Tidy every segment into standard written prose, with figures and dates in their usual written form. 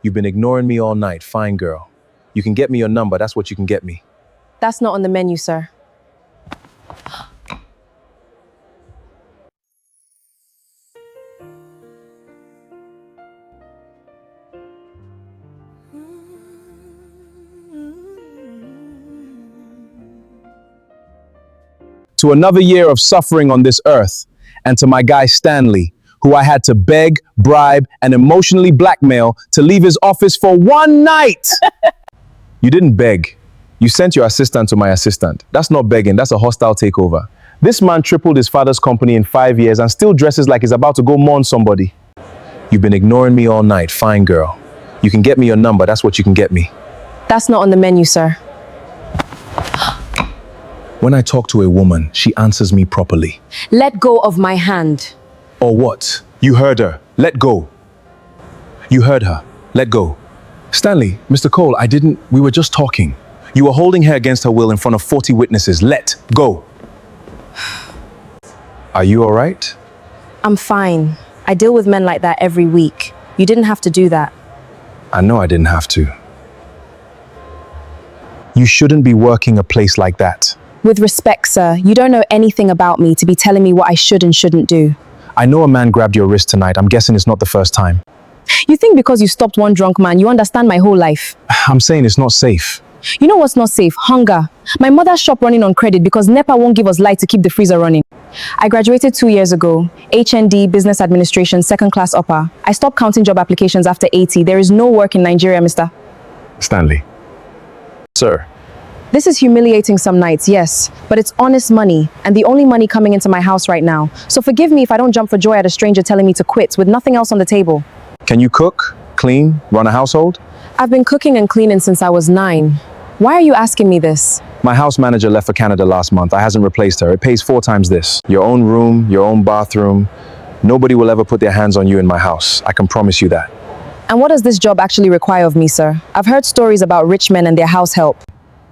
You've been ignoring me all night. Fine, girl. You can get me your number. That's what you can get me. That's not on the menu, sir. To another year of suffering on this earth, and to my guy Stanley, who I had to beg, bribe, and emotionally blackmail to leave his office for one night. You didn't beg. You sent your assistant to my assistant. That's not begging, that's a hostile takeover. This man tripled his father's company in 5 years and still dresses like he's about to go mourn somebody. You've been ignoring me all night. Fine, girl. You can get me your number. That's what you can get me. That's not on the menu, sir. When I talk to a woman, she answers me properly. Let go of my hand. Or what? You heard her. Let go. You heard her. Let go. Stanley, Mr. Cole, we were just talking. You were holding her against her will in front of 40 witnesses. Let go. Are you all right? I'm fine. I deal with men like that every week. You didn't have to do that. I know I didn't have to. You shouldn't be working a place like that. With respect, sir, you don't know anything about me to be telling me what I should and shouldn't do. I know a man grabbed your wrist tonight. I'm guessing it's not the first time. You think because you stopped one drunk man, you understand my whole life? I'm saying it's not safe. You know what's not safe? Hunger. My mother's shop running on credit because NEPA won't give us light to keep the freezer running. I graduated 2 years ago. HND, Business Administration, second class upper. I stopped counting job applications after 80. There is no work in Nigeria, mister. Stanley. Sir. This is humiliating some nights, yes, but it's honest money and the only money coming into my house right now. So forgive me if I don't jump for joy at a stranger telling me to quit with nothing else on the table. Can you cook, clean, run a household? I've been cooking and cleaning since I was 9. Why are you asking me this? My house manager left for Canada last month. I hasn't replaced her. It pays 4 times this. Your own room, your own bathroom. Nobody will ever put their hands on you in my house. I can promise you that. And what does this job actually require of me, sir? I've heard stories about rich men and their house help.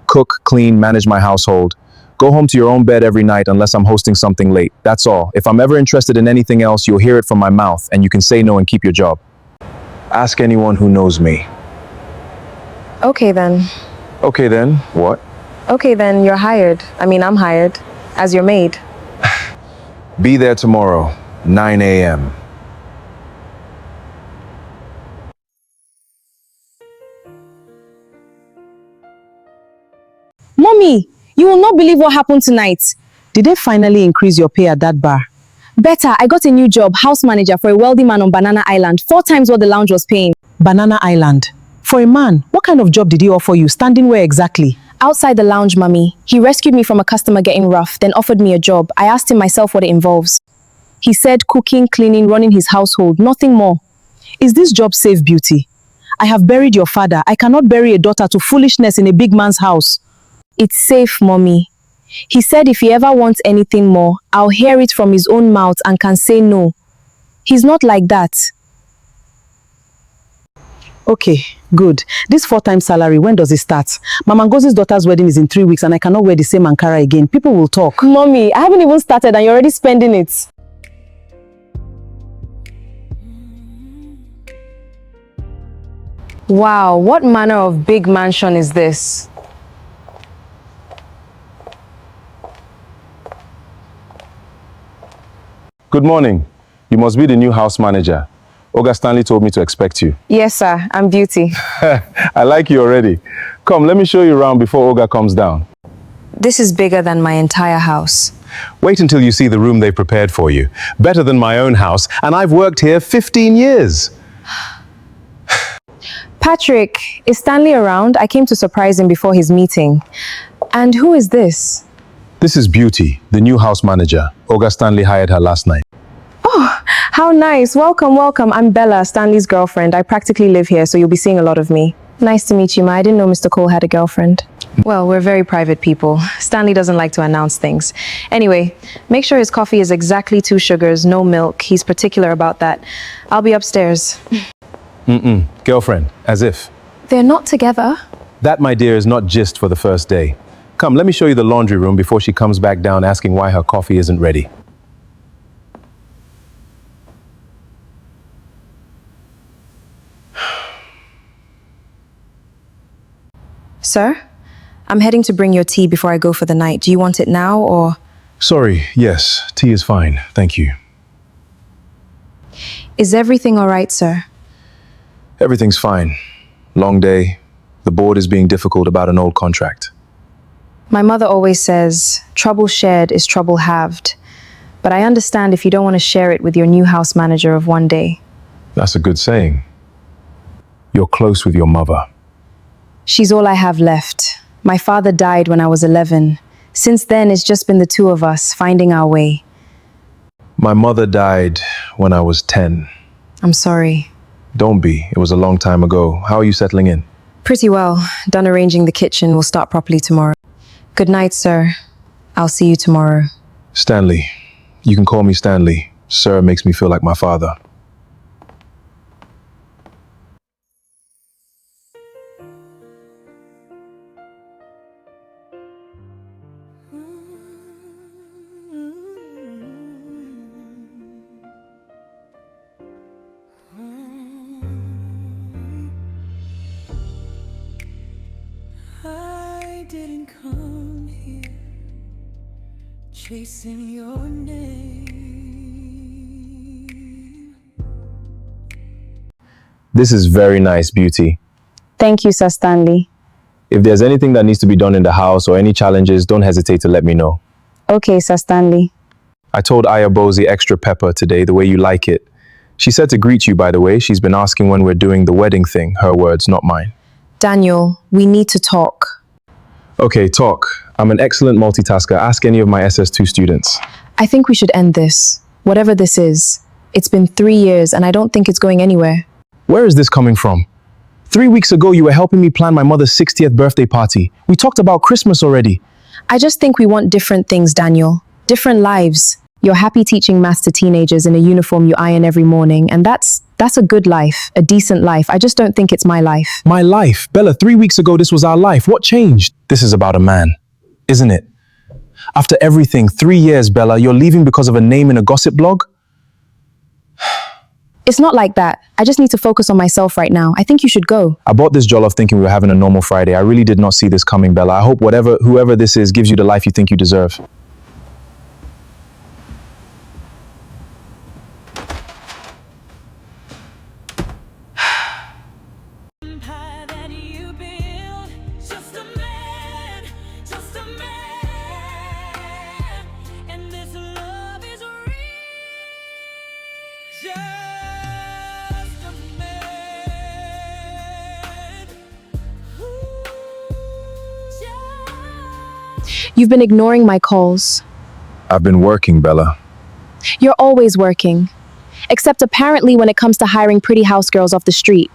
Cook, clean, manage my household. Go home to your own bed every night unless I'm hosting something late. That's all. If I'm ever interested in anything else, you'll hear it from my mouth and you can say no and keep your job. Ask anyone who knows me. Okay then. Okay then, what? Okay then, you're hired. I'm hired. As your maid. Be there tomorrow, 9 a.m. Mommy, you will not believe what happened tonight. Did they finally increase your pay at that bar? Better, I got a new job, house manager for a wealthy man on Banana Island, 4 times what the lounge was paying. Banana Island? For a man, what kind of job did he offer you? Standing where exactly? Outside the lounge, Mummy. He rescued me from a customer getting rough, then offered me a job. I asked him myself what it involves. He said cooking, cleaning, running his household, nothing more. Is this job safe, Beauty? I have buried your father. I cannot bury a daughter to foolishness in a big man's house. It's safe, Mommy. He said if he ever wants anything more, I'll hear it from his own mouth and can say no. He's not like that. Okay, good. This 4 times salary, when does it start? Mama Ngozi's daughter's wedding is in 3 weeks and I cannot wear the same Ankara again. People will talk. Mommy, I haven't even started and you're already spending it. Wow, what manner of big mansion is this? Good morning. You must be the new house manager. Oga Stanley told me to expect you. Yes, sir. I'm Beauty. I like you already. Come, let me show you around before Oga comes down. This is bigger than my entire house. Wait until you see the room they prepared for you. Better than my own house, and I've worked here 15 years. Patrick, is Stanley around? I came to surprise him before his meeting. And who is this? This is Beauty, the new house manager. Oga Stanley hired her last night. Oh, how nice. Welcome, welcome. I'm Bella, Stanley's girlfriend. I practically live here, so you'll be seeing a lot of me. Nice to meet you, Ma. I didn't know Mr. Cole had a girlfriend. Well, we're very private people. Stanley doesn't like to announce things. Anyway, make sure his coffee is exactly 2 sugars, no milk. He's particular about that. I'll be upstairs. Girlfriend, as if. They're not together. That, my dear, is not gist for the first day. Come, let me show you the laundry room before she comes back down asking why her coffee isn't ready. Sir, I'm heading to bring your tea before I go for the night. Do you want it now or... Sorry, yes, tea is fine, thank you. Is everything all right, sir? Everything's fine. Long day. The board is being difficult about an old contract. My mother always says, trouble shared is trouble halved. But I understand if you don't want to share it with your new house manager of one day. That's a good saying. You're close with your mother. She's all I have left. My father died when I was 11. Since then, it's just been the two of us finding our way. My mother died when I was 10. I'm sorry. Don't be. It was a long time ago. How are you settling in? Pretty well. Done arranging the kitchen. We'll start properly tomorrow. Good night, sir. I'll see you tomorrow. Stanley. You can call me Stanley. Sir makes me feel like my father. I didn't come here chasing your name. This is very nice, Beauty. Thank you, Sir Stanley. If there's anything that needs to be done in the house or any challenges, don't hesitate to let me know. Okay, Sir Stanley. I told Ayabozi extra pepper today, the way you like it. She said to greet you, by the way. She's been asking when we're doing the wedding thing. Her words, not mine. Daniel, we need to talk. Okay, talk. I'm an excellent multitasker. Ask any of my SS2 students. I think we should end this. Whatever this is. It's been 3 years and I don't think it's going anywhere. Where is this coming from? 3 weeks ago, you were helping me plan my mother's 60th birthday party. We talked about Christmas already. I just think we want different things, Daniel. Different lives. You're happy teaching math to teenagers in a uniform you iron every morning, and that's a good life, a decent life. I just don't think it's my life. My life? Bella, 3 weeks ago, this was our life. What changed? This is about a man, isn't it? After everything, 3 years, Bella, you're leaving because of a name in a gossip blog? It's not like that. I just need to focus on myself right now. I think you should go. I bought this jollof thinking we were having a normal Friday. I really did not see this coming, Bella. I hope whoever this is gives you the life you think you deserve. You've been ignoring my calls. I've been working, Bella. You're always working. Except apparently when it comes to hiring pretty house girls off the street.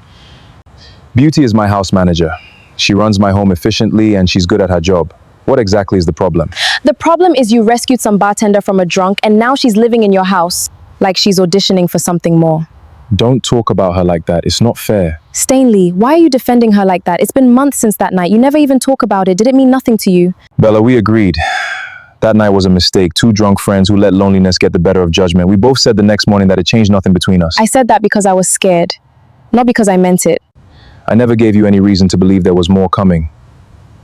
Beauty is my house manager. She runs my home efficiently and she's good at her job. What exactly is the problem? The problem is you rescued some bartender from a drunk and now she's living in your house. Like she's auditioning for something more. Don't talk about her like that. It's not fair. Stanley, why are you defending her like that? It's been months since that night. You never even talk about it. Did it mean nothing to you? Bella, we agreed. That night was a mistake. Two drunk friends who let loneliness get the better of judgment. We both said the next morning that it changed nothing between us. I said that because I was scared. Not because I meant it. I never gave you any reason to believe there was more coming.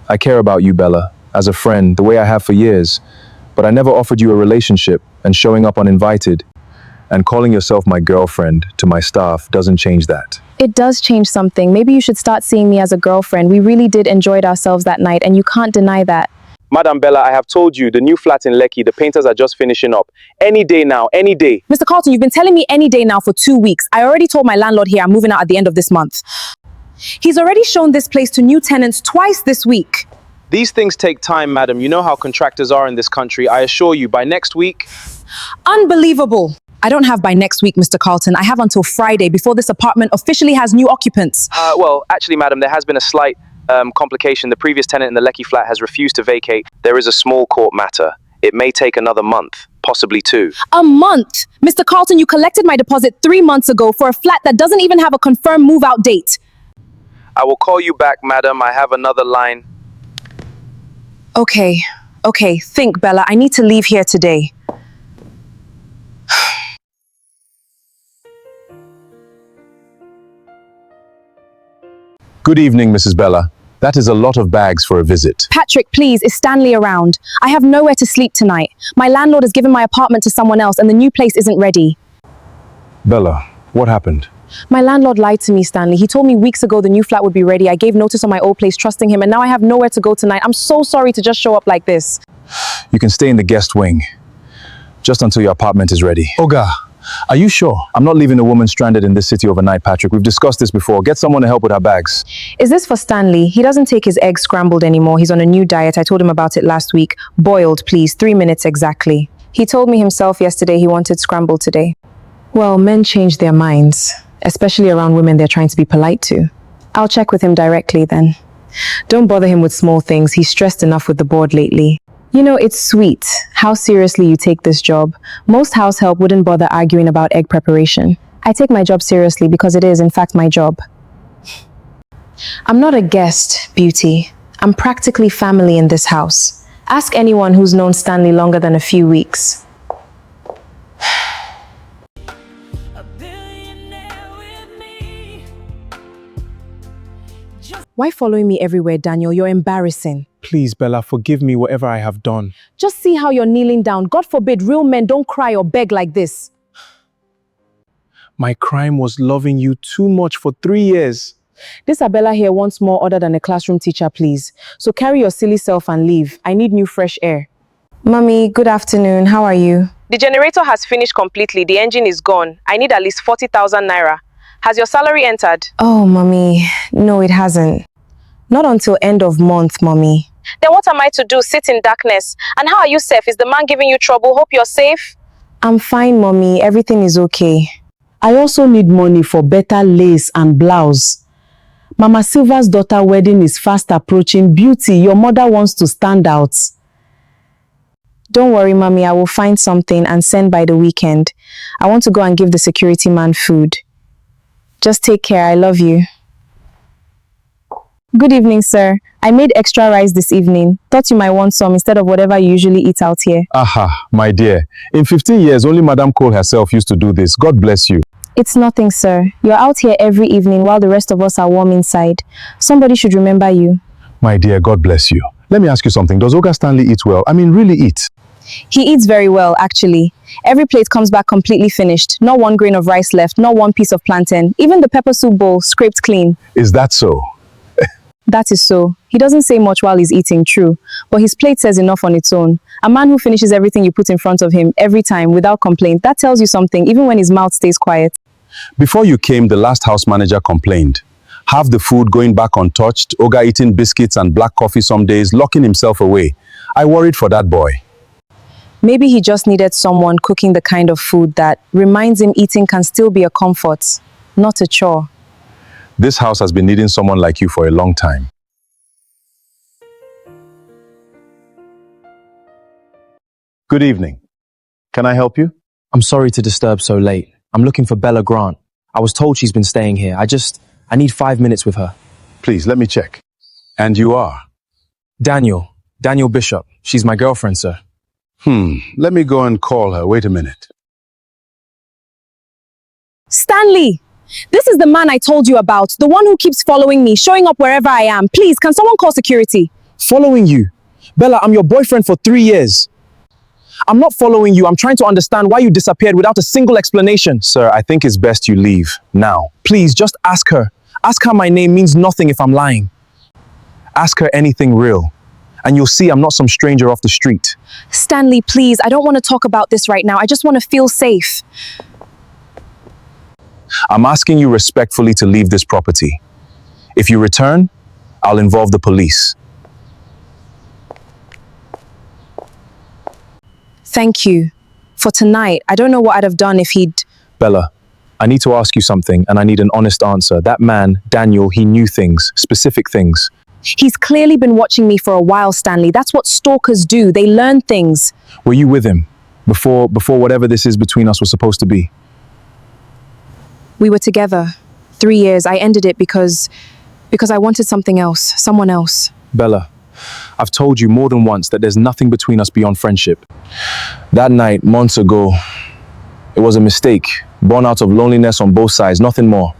I care about you, Bella, as a friend, the way I have for years. But I never offered you a relationship, and showing up uninvited and calling yourself my girlfriend to my staff doesn't change that. It does change something. Maybe you should start seeing me as a girlfriend. We really did enjoy ourselves that night, and you can't deny that. Madam Bella, I have told you, the new flat in Lekki, the painters are just finishing up. Any day now, any day. Mr. Carlton, you've been telling me any day now for 2 weeks. I already told my landlord here I'm moving out at the end of this month. He's already shown this place to new tenants twice this week. These things take time, madam. You know how contractors are in this country. I assure you, by next week... Unbelievable. I don't have by next week, Mr. Carlton. I have until Friday before this apartment officially has new occupants. Well, actually, madam, there has been a slight complication. The previous tenant in the Lekki flat has refused to vacate. There is a small court matter. It may take another month, possibly 2. A month? Mr. Carlton, you collected my deposit 3 months ago for a flat that doesn't even have a confirmed move-out date. I will call you back, madam. I have another line. Okay, think, Bella. I need to leave here today. Good evening, Mrs. Bella. That is a lot of bags for a visit. Patrick, please, is Stanley around? I have nowhere to sleep tonight. My landlord has given my apartment to someone else and the new place isn't ready. Bella, what happened? My landlord lied to me, Stanley. He told me weeks ago the new flat would be ready. I gave notice on my old place, trusting him, and now I have nowhere to go tonight. I'm so sorry to just show up like this. You can stay in the guest wing, just until your apartment is ready. Oga, are you sure? I'm not leaving a woman stranded in this city overnight, Patrick. We've discussed this before. Get someone to help with her bags. Is this for Stanley? He doesn't take his eggs scrambled anymore. He's on a new diet. I told him about it last week. Boiled, please. 3 minutes exactly. He told me himself yesterday he wanted scrambled today. Well, men change their minds, especially around women they're trying to be polite to. I'll check with him directly then. Don't bother him with small things. He's stressed enough with the board lately. You know, it's sweet how seriously you take this job. Most house help wouldn't bother arguing about egg preparation. I take my job seriously because it is, in fact, my job. I'm not a guest, Beauty. I'm practically family in this house. Ask anyone who's known Stanley longer than a few weeks. A billionaire with me. Why following me everywhere, Daniel? You're embarrassing. Please, Bella, forgive me whatever I have done. Just see how you're kneeling down. God forbid real men don't cry or beg like this. My crime was loving you too much for 3 years. This Abella here wants more other than a classroom teacher, please. So carry your silly self and leave. I need new fresh air. Mummy, good afternoon. How are you? The generator has finished completely. The engine is gone. I need at least 40,000 naira. Has your salary entered? Oh, Mummy. No, it hasn't. Not until end of month, Mummy. Then what am I to do? Sit in darkness? And how are you safe? Is the man giving you trouble? Hope you're safe? I'm fine, Mummy. Everything is okay. I also need money for better lace and blouse. Mama Silva's daughter wedding is fast approaching. Beauty, your mother wants to stand out. Don't worry, Mummy. I will find something and send by the weekend. I want to go and give the security man food. Just take care. I love you. Good evening, sir. I made extra rice this evening. Thought you might want some instead of whatever you usually eat out here. Aha, my dear. In 15 years, only Madame Cole herself used to do this. God bless you. It's nothing, sir. You're out here every evening while the rest of us are warm inside. Somebody should remember you. My dear, God bless you. Let me ask you something. Does Oga Stanley eat well? I mean, really eat? He eats very well, actually. Every plate comes back completely finished. Not one grain of rice left, not one piece of plantain. Even the pepper soup bowl, scraped clean. Is that so? That is so. He doesn't say much while he's eating, true. But his plate says enough on its own. A man who finishes everything you put in front of him every time without complaint, that tells you something, even when his mouth stays quiet. Before you came, the last house manager complained. Half the food going back untouched, Oga eating biscuits and black coffee some days, locking himself away. I worried for that boy. Maybe he just needed someone cooking the kind of food that reminds him eating can still be a comfort, not a chore. This house has been needing someone like you for a long time. Good evening. Can I help you? I'm sorry to disturb so late. I'm looking for Bella Grant. I was told she's been staying here. I need 5 minutes with her. Please, let me check. And you are? Daniel Bishop. She's my girlfriend, sir. Let me go and call her. Wait a minute. Stanley! This is the man I told you about, the one who keeps following me, showing up wherever I am. Please, can someone call security? Following you? Bella, I'm your boyfriend for 3 years. I'm not following you. I'm trying to understand why you disappeared without a single explanation. Sir, I think it's best you leave now. Please, just ask her. Ask her my name means nothing if I'm lying. Ask her anything real. And you'll see I'm not some stranger off the street. Stanley, please, I don't want to talk about this right now. I just want to feel safe. I'm asking you respectfully to leave this property. If you return, I'll involve the police. Thank you. For tonight, I don't know what I'd have done if he'd... Bella, I need to ask you something and I need an honest answer. That man, Daniel, he knew things, specific things. He's clearly been watching me for a while, Stanley. That's what stalkers do. They learn things. Were you with him before whatever this is between us was supposed to be? We were together 3 years. I ended it because I wanted something else, someone else. Bella, I've told you more than once that there's nothing between us beyond friendship. That night, months ago, it was a mistake, born out of loneliness on both sides, nothing more.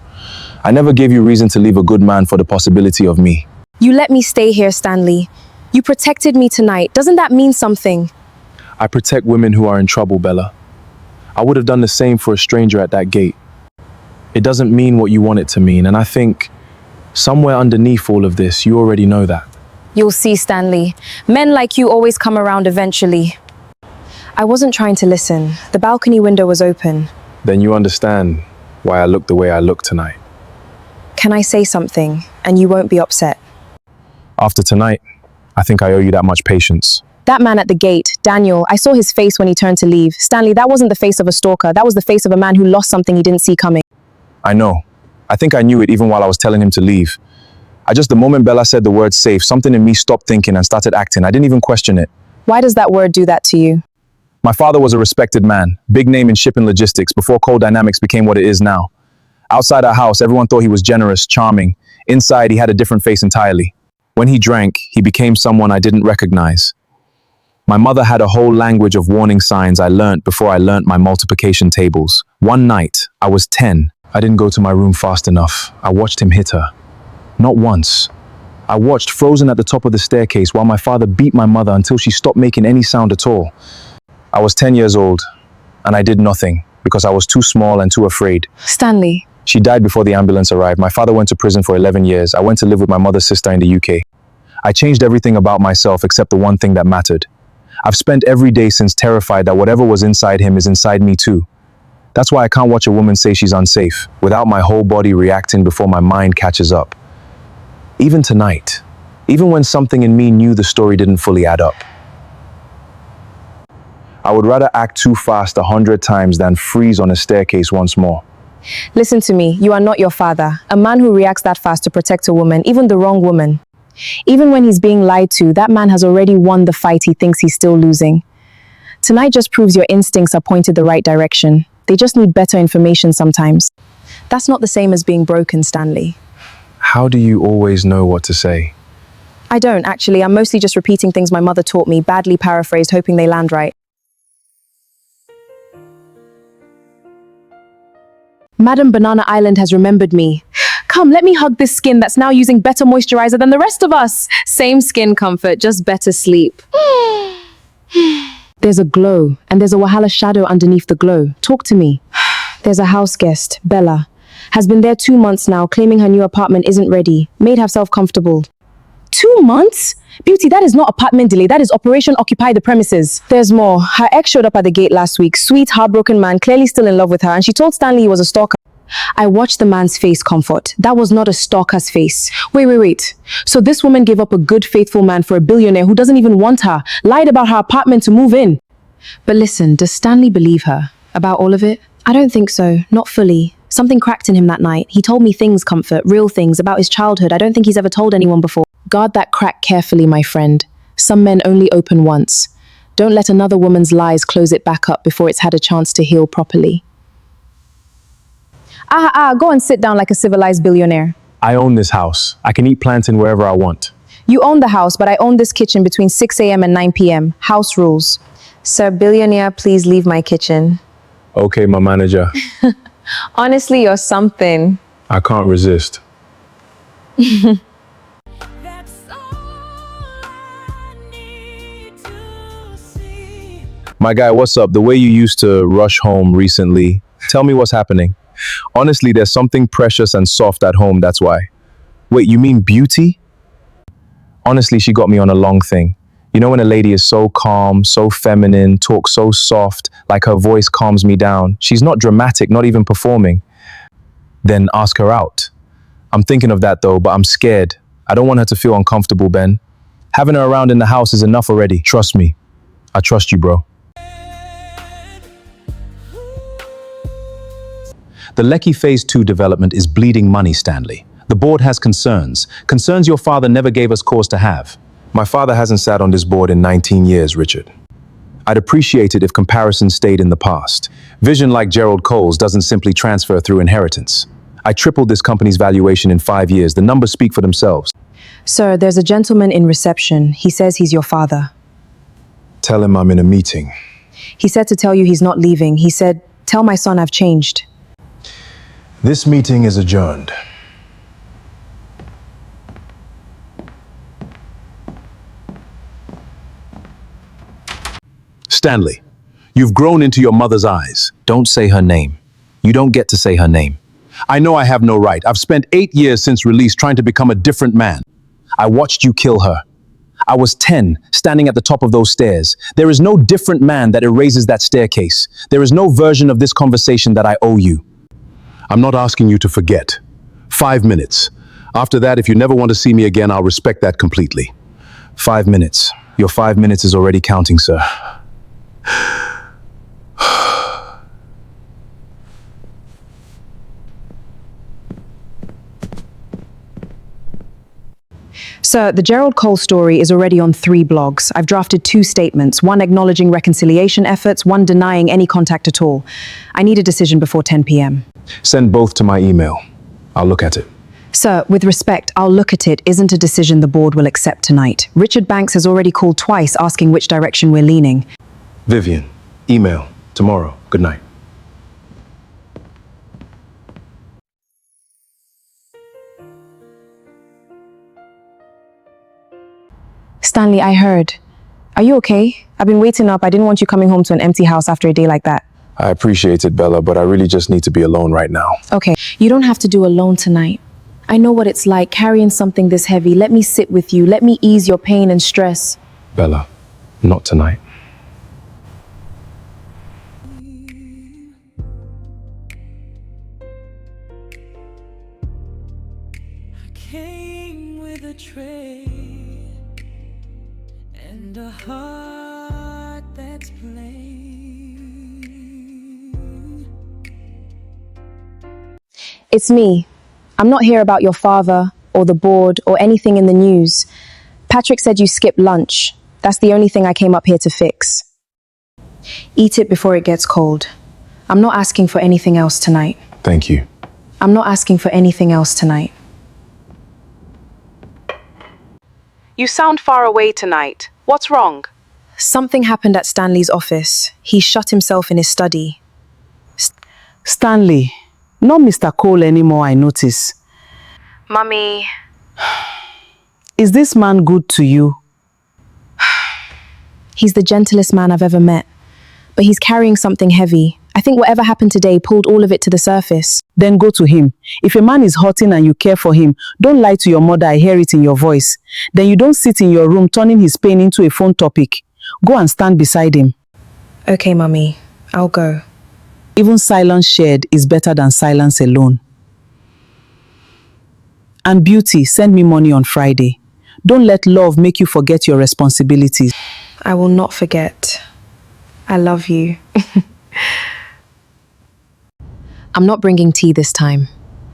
I never gave you reason to leave a good man for the possibility of me. You let me stay here, Stanley. You protected me tonight. Doesn't that mean something? I protect women who are in trouble, Bella. I would have done the same for a stranger at that gate. It doesn't mean what you want it to mean, and I think somewhere underneath all of this, you already know that. You'll see, Stanley. Men like you always come around eventually. I wasn't trying to listen. The balcony window was open. Then you understand why I look the way I look tonight. Can I say something, and you won't be upset? After tonight, I think I owe you that much patience. That man at the gate, Daniel, I saw his face when he turned to leave. Stanley, that wasn't the face of a stalker. That was the face of a man who lost something he didn't see coming. I know. I think I knew it even while I was telling him to leave. The moment Bella said the word safe, something in me stopped thinking and started acting. I didn't even question it. Why does that word do that to you? My father was a respected man, big name in shipping logistics before Coal Dynamics became what it is now. Outside our house, everyone thought he was generous, charming. Inside, he had a different face entirely. When he drank, he became someone I didn't recognize. My mother had a whole language of warning signs I learnt before I learnt my multiplication tables. One night, I was 10. I didn't go to my room fast enough. I watched him hit her. Not once. I watched frozen at the top of the staircase while my father beat my mother until she stopped making any sound at all. I was 10 years old, and I did nothing because I was too small and too afraid. Stanley. She died before the ambulance arrived. My father went to prison for 11 years. I went to live with my mother's sister in the UK. I changed everything about myself except the one thing that mattered. I've spent every day since terrified that whatever was inside him is inside me too. That's why I can't watch a woman say she's unsafe without my whole body reacting before my mind catches up. Even tonight, even when something in me knew the story didn't fully add up. I would rather act too fast 100 times than freeze on a staircase once more. Listen to me, you are not your father. A man who reacts that fast to protect a woman, even the wrong woman. Even when he's being lied to, that man has already won the fight he thinks he's still losing. Tonight just proves your instincts are pointed the right direction. They just need better information sometimes. That's not the same as being broken, Stanley. How do you always know what to say? I don't, actually. I'm mostly just repeating things my mother taught me, badly paraphrased, hoping they land right. Madam Banana Island has remembered me. Come, let me hug this skin that's now using better moisturizer than the rest of us. Same skin comfort, just better sleep. There's a glow, and there's a Wahala shadow underneath the glow. Talk to me. There's a house guest, Bella. Has been there 2 months now, claiming her new apartment isn't ready. Made herself comfortable. 2 months? Beauty, that is not apartment delay, that is Operation Occupy the Premises. There's more. Her ex showed up at the gate last week. Sweet, heartbroken man, clearly still in love with her, and she told Stanley he was a stalker. I watched the man's face, Comfort. That was not a stalker's face. Wait. So this woman gave up a good, faithful man for a billionaire who doesn't even want her, lied about her apartment to move in. But listen, does Stanley believe her? About all of it? I don't think so. Not fully. Something cracked in him that night. He told me things, Comfort, real things, about his childhood I don't think he's ever told anyone before. Guard that crack carefully, my friend. Some men only open once. Don't let another woman's lies close it back up before it's had a chance to heal properly. Go and sit down like a civilized billionaire. I own this house. I can eat plantain wherever I want. You own the house, but I own this kitchen between 6 a.m. and 9 p.m. House rules. Sir Billionaire, please leave my kitchen. Okay, my manager. Honestly, you're something. I can't resist. That's all I need to see. My guy, what's up? The way you used to rush home recently. Tell me what's happening. Honestly, there's something precious and soft at home, that's why. Wait, you mean Beauty? Honestly, she got me on a long thing. You know when a lady is so calm, so feminine, talks so soft, like her voice calms me down. She's not dramatic, not even performing. Then ask her out. I'm thinking of that though, but I'm scared. I don't want her to feel uncomfortable, Ben. Having her around in the house is enough already. Trust me. I trust you, bro. The Lekki Phase 2 development is bleeding money, Stanley. The board has concerns. Concerns your father never gave us cause to have. My father hasn't sat on this board in 19 years, Richard. I'd appreciate it if comparison stayed in the past. Vision like Gerald Cole's doesn't simply transfer through inheritance. I tripled this company's valuation in 5 years. The numbers speak for themselves. Sir, there's a gentleman in reception. He says he's your father. Tell him I'm in a meeting. He said to tell you he's not leaving. He said, tell my son I've changed. This meeting is adjourned. Stanley, you've grown into your mother's eyes. Don't say her name. You don't get to say her name. I know I have no right. I've spent 8 years since release trying to become a different man. I watched you kill her. I was 10, standing at the top of those stairs. There is no different man that erases that staircase. There is no version of this conversation that I owe you. I'm not asking you to forget. 5 minutes. After that, if you never want to see me again, I'll respect that completely. 5 minutes. Your 5 minutes is already counting, sir. Sir, the Gerald Cole story is already on 3 blogs. I've drafted 2 statements, one acknowledging reconciliation efforts, one denying any contact at all. I need a decision before 10 p.m. Send both to my email. I'll look at it. Sir, with respect, I'll look at it isn't a decision the board will accept tonight. Richard Banks has already called twice asking which direction we're leaning. Vivian, email. Tomorrow. Good night. Stanley, I heard. Are you okay? I've been waiting up. I didn't want you coming home to an empty house after a day like that. I appreciate it, Bella, but I really just need to be alone right now. Okay, you don't have to do alone tonight. I know what it's like carrying something this heavy. Let me sit with you. Let me ease your pain and stress. Bella, not tonight. Came with a tray and a heart that's plain. It's me. I'm not here about your father or the board or anything in the news. Patrick said you skipped lunch. That's the only thing I came up here to fix. Eat it before it gets cold. I'm not asking for anything else tonight. Thank you. I'm not asking for anything else tonight. You sound far away tonight. What's wrong? Something happened at Stanley's office. He shut himself in his study. Stanley, not Mr. Cole anymore, I notice. Mummy, Is this man good to you? He's the gentlest man I've ever met. But he's carrying something heavy. I think whatever happened today pulled all of it to the surface. Then go to him. If a man is hurting and you care for him, don't lie to your mother, I hear it in your voice. Then you don't sit in your room turning his pain into a phone topic. Go and stand beside him. Okay, Mummy. I'll go. Even silence shared is better than silence alone. And Beauty, send me money on Friday. Don't let love make you forget your responsibilities. I will not forget. I love you. I'm not bringing tea this time.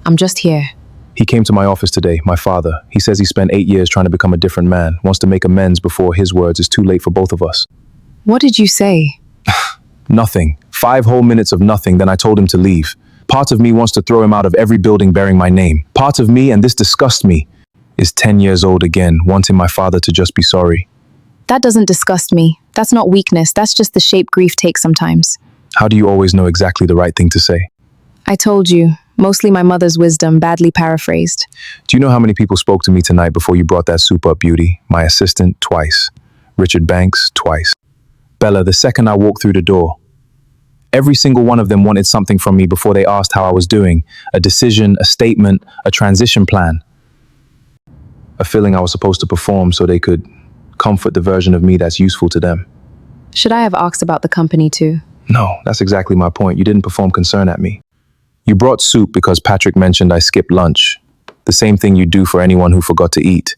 I'm just here. He came to my office today, my father. He says he spent 8 years trying to become a different man, wants to make amends before his words is too late for both of us. What did you say? Nothing. 5 whole minutes of nothing, then I told him to leave. Part of me wants to throw him out of every building bearing my name. Part of me, and this disgusts me, is 10 years old again, wanting my father to just be sorry. That doesn't disgust me. That's not weakness. That's just the shape grief takes sometimes. How do you always know exactly the right thing to say? I told you. Mostly my mother's wisdom, badly paraphrased. Do you know how many people spoke to me tonight before you brought that soup up, Beauty? My assistant, twice. Richard Banks, twice. Bella, the second I walked through the door, every single one of them wanted something from me before they asked how I was doing. A decision, a statement, a transition plan. A feeling I was supposed to perform so they could comfort the version of me that's useful to them. Should I have asked about the company too? No, that's exactly my point. You didn't perform concern at me. You brought soup because Patrick mentioned I skipped lunch. The same thing you do for anyone who forgot to eat.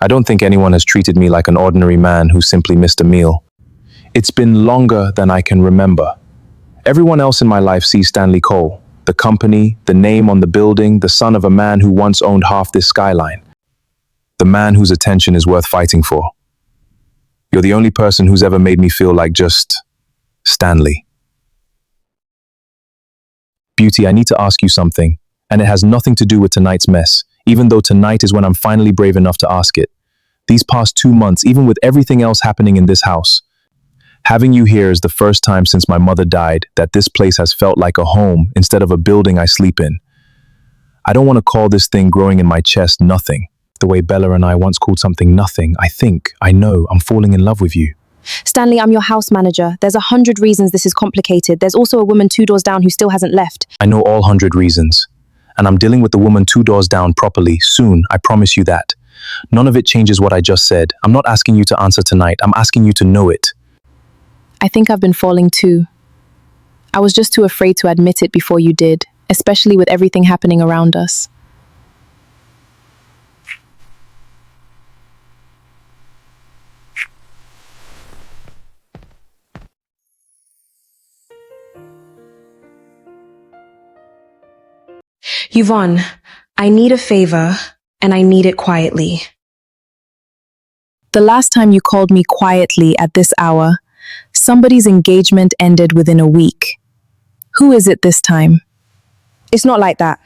I don't think anyone has treated me like an ordinary man who simply missed a meal. It's been longer than I can remember. Everyone else in my life sees Stanley Cole, the company, the name on the building, the son of a man who once owned half this skyline. The man whose attention is worth fighting for. You're the only person who's ever made me feel like just Stanley. Beauty, I need to ask you something, and it has nothing to do with tonight's mess, even though tonight is when I'm finally brave enough to ask it. These past 2 months, even with everything else happening in this house, having you here is the first time since my mother died that this place has felt like a home instead of a building I sleep in. I don't want to call this thing growing in my chest nothing, the way Bella and I once called something nothing. I know, I'm falling in love with you. Stanley, I'm your house manager. There's 100 reasons this is complicated. There's also a woman 2 doors down who still hasn't left. I know all 100 reasons. And I'm dealing with the woman 2 doors down properly soon, I promise you that. None of it changes what I just said. I'm not asking you to answer tonight. I'm asking you to know it. I think I've been falling too. I was just too afraid to admit it before you did, especially with everything happening around us. Yvonne, I need a favor, and I need it quietly. The last time you called me quietly at this hour, somebody's engagement ended within a week. Who is it this time? It's not like that.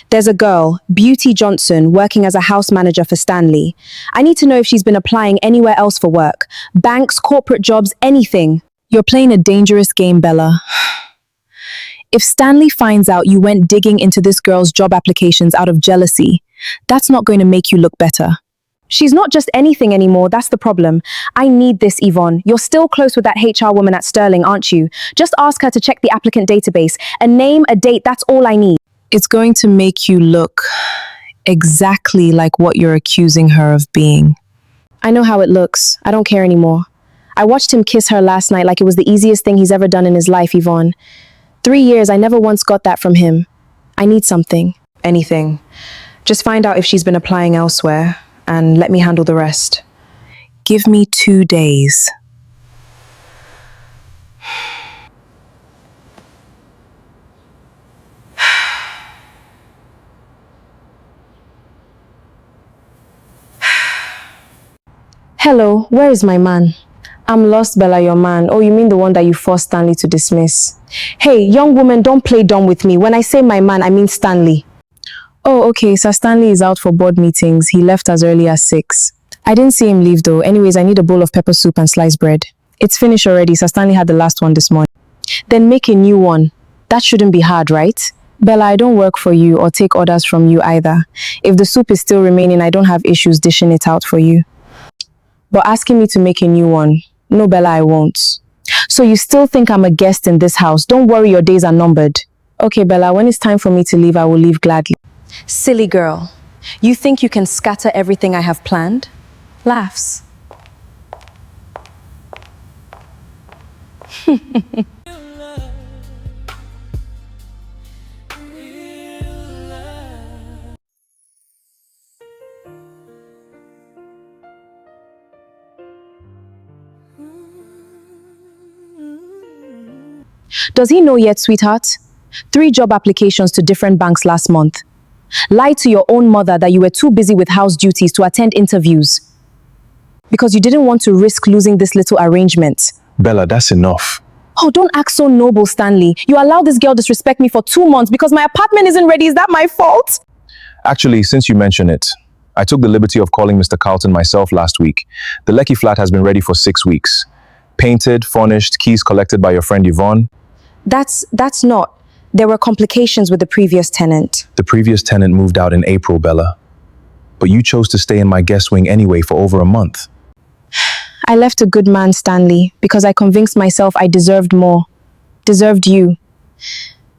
There's a girl, Beauty Johnson, working as a house manager for Stanley. I need to know if she's been applying anywhere else for work. Banks, corporate jobs, anything. You're playing a dangerous game, Bella. If Stanley finds out you went digging into this girl's job applications out of jealousy, that's not going to make you look better. She's not just anything anymore, that's the problem. I need this, Yvonne. You're still close with that HR woman at Sterling, aren't you? Just ask her to check the applicant database. A name, a date, that's all I need. It's going to make you look exactly like what you're accusing her of being. I know how it looks. I don't care anymore. I watched him kiss her last night like it was the easiest thing he's ever done in his life, Yvonne. 3 years, I never once got that from him. I need something. Anything. Just find out if she's been applying elsewhere, and let me handle the rest. Give me 2 days. Hello, where is my man? I'm lost, Bella, your man. Oh, you mean the one that you forced Stanley to dismiss? Hey, young woman, don't play dumb with me. When I say my man, I mean Stanley. Oh, okay, Sir Stanley is out for board meetings. He left as early as 6. I didn't see him leave though. Anyways, I need a bowl of pepper soup and sliced bread. It's finished already. Sir Stanley had the last one this morning. Then make a new one. That shouldn't be hard, right? Bella, I don't work for you or take orders from you either. If the soup is still remaining, I don't have issues dishing it out for you. But asking me to make a new one, no, Bella, I won't. So you still think I'm a guest in this house? Don't worry, your days are numbered. Okay, Bella, when it's time for me to leave, I will leave gladly. Silly girl. You think you can scatter everything I have planned? Laughs. Does he know yet, sweetheart? 3 job applications to different banks last month. Lie to your own mother that you were too busy with house duties to attend interviews. Because you didn't want to risk losing this little arrangement. Bella, that's enough. Oh, don't act so noble, Stanley. You allowed this girl disrespect me for 2 months because my apartment isn't ready. Is that my fault? Actually, since you mention it, I took the liberty of calling Mr. Carlton myself last week. The Lecky flat has been ready for 6 weeks. Painted, furnished, keys collected by your friend Yvonne. That's not. There were complications with the previous tenant. The previous tenant moved out in April, Bella. But you chose to stay in my guest wing anyway for over a month. I left a good man, Stanley, because I convinced myself I deserved more. Deserved you.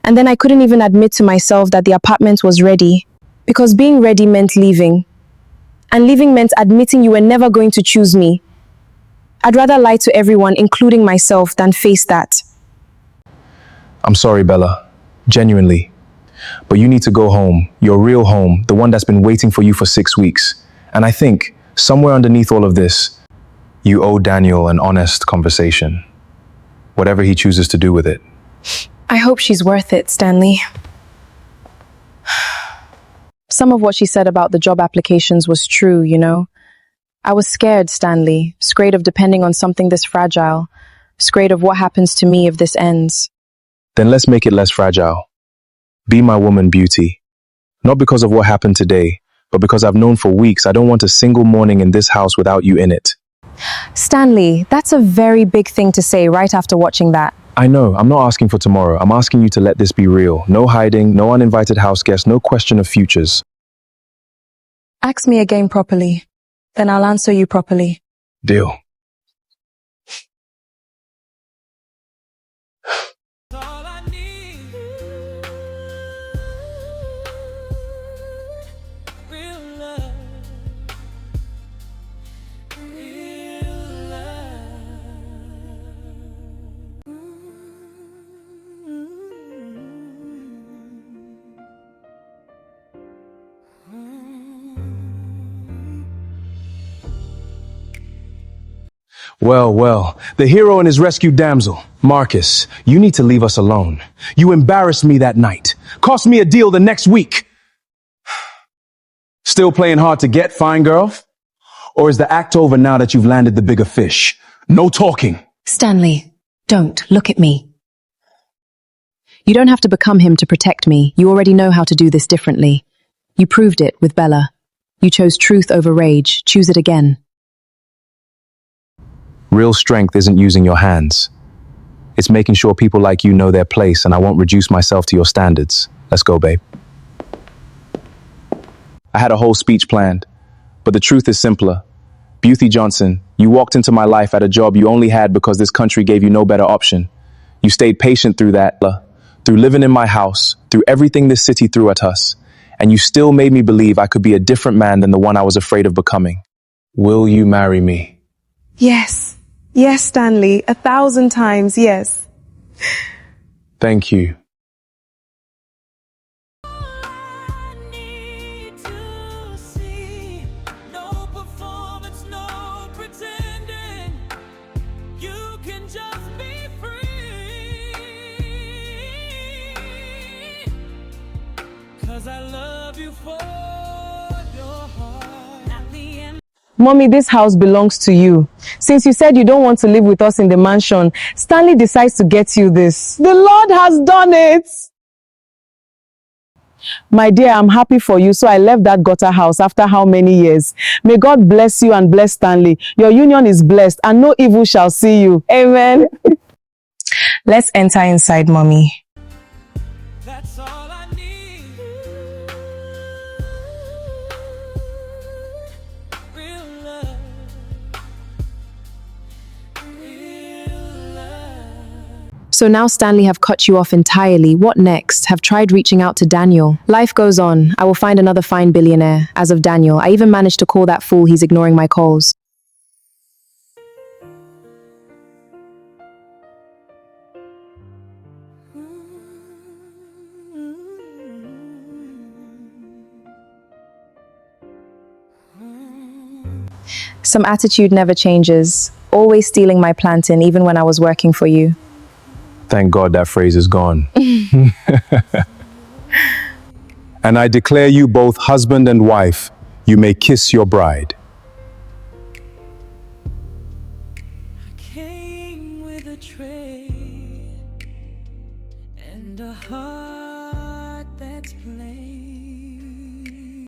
And then I couldn't even admit to myself that the apartment was ready. Because being ready meant leaving. And leaving meant admitting you were never going to choose me. I'd rather lie to everyone, including myself, than face that. I'm sorry, Bella. Genuinely. But you need to go home. Your real home. The one that's been waiting for you for 6 weeks. And I think, somewhere underneath all of this, you owe Daniel an honest conversation. Whatever he chooses to do with it. I hope she's worth it, Stanley. Some of what she said about the job applications was true, you know. I was scared, Stanley. Scared of depending on something this fragile. Scared of what happens to me if this ends. Then let's make it less fragile. Be my woman, Beauty. Not because of what happened today, but because I've known for weeks I don't want a single morning in this house without you in it. Stanley, that's a very big thing to say right after watching that. I know, I'm not asking for tomorrow. I'm asking you to let this be real. No hiding, no uninvited house guests, no question of futures. Ask me again properly. Then I'll answer you properly. Deal. Well, well, the hero and his rescued damsel. Marcus, you need to leave us alone. You embarrassed me that night. Cost me a deal the next week. Still playing hard to get, fine girl? Or is the act over now that you've landed the bigger fish? No talking. Stanley, don't look at me. You don't have to become him to protect me. You already know how to do this differently. You proved it with Bella. You chose truth over rage. Choose it again. Real strength isn't using your hands. It's making sure people like you know their place, and I won't reduce myself to your standards. Let's go, babe. I had a whole speech planned, but the truth is simpler. Beauty Johnson, you walked into my life at a job you only had because this country gave you no better option. You stayed patient through that, through living in my house, through everything this city threw at us, and you still made me believe I could be a different man than the one I was afraid of becoming. Will you marry me? Yes. Yes, Stanley. 1,000 times, yes. Thank you. I need to see no performance, no pretending. You can just be free. 'Cause I love you for your heart. At the end. Mommy, this house belongs to you. Since you said you don't want to live with us in the mansion, Stanley decides to get you this. The Lord has done it. My dear, I'm happy for you, so I left that gutter house after how many years? May God bless you and bless Stanley. Your union is blessed and no evil shall see you. Amen. Let's enter inside, Mommy. That's all I need. Real love. Real love. So now Stanley have cut you off entirely. What next? Have tried reaching out to Daniel. Life goes on. I will find another fine billionaire. As of Daniel, I even managed to call that fool he's ignoring my calls. Some attitude never changes. Always stealing my plantain even when I was working for you. Thank God that phrase is gone. And I declare you both husband and wife. You may kiss your bride. Came with a tray and a heart that's plain.